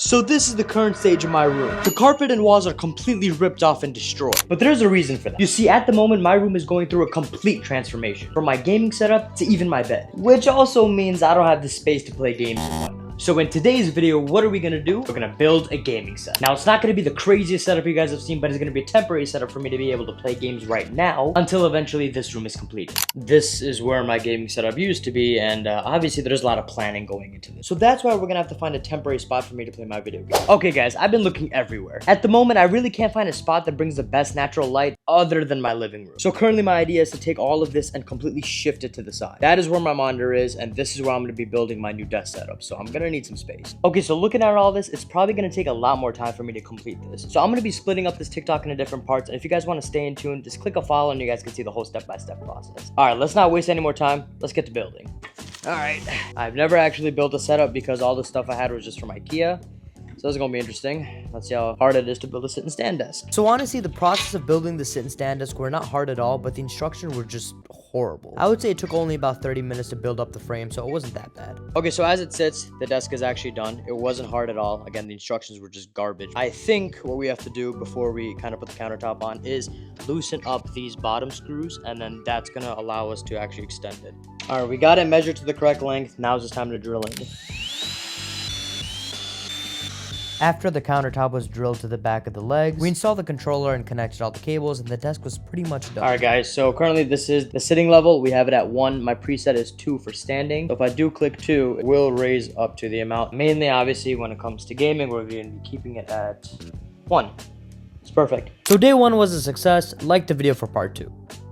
So this is the current stage of my room. The carpet and walls are completely ripped off and destroyed. But there's a reason for that. You see, at the moment, my room is going through a complete transformation. From my gaming setup to even my bed. Which also means I don't have the space to play games and whatnot. So in today's video, what are we gonna do? We're gonna build a gaming set. Now, it's not gonna be the craziest setup you guys have seen, but it's gonna be a temporary setup for me to be able to play games right now until eventually this room is completed. This is where my gaming setup used to be, and obviously there's a lot of planning going into this. So that's why we're gonna have to find a temporary spot for me to play my video game. Okay guys, I've been looking everywhere. At the moment, I really can't find a spot that brings the best natural light other than my living room. So currently my idea is to take all of this and completely shift it to the side. That is where my monitor is, and this is where I'm gonna be building my new desk setup. So I'm gonna need some space. Okay, so looking at all this, it's probably gonna take a lot more time for me to complete this. So I'm gonna be splitting up this TikTok into different parts, and if you guys wanna stay in tune, just click a follow and you guys can see the whole step-by-step process. All right, let's not waste any more time. Let's get to building. All right, I've never actually built a setup because all the stuff I had was just from IKEA. So this is gonna be interesting. Let's see how hard it is to build a sit and stand desk. So honestly, the process of building the sit and stand desk were not hard at all, but the instructions were just horrible. I would say it took only about 30 minutes to build up the frame, so it wasn't that bad. Okay, so as it sits, the desk is actually done. It wasn't hard at all. Again, the instructions were just garbage. I think what we have to do before we kind of put the countertop on is loosen up these bottom screws, and then that's gonna allow us to actually extend it. All right, we got it measured to the correct length. Now it's just time to drill in. After the countertop was drilled to the back of the legs, we installed the controller and connected all the cables, and the desk was pretty much done. All right, guys, so currently this is the sitting level. We have it at 1. My preset is 2 for standing. So if I do click 2, it will raise up to the amount. Mainly, obviously, when it comes to gaming, we're going to be keeping it at 1. It's perfect. So day 1 was a success. Like the video for part 2.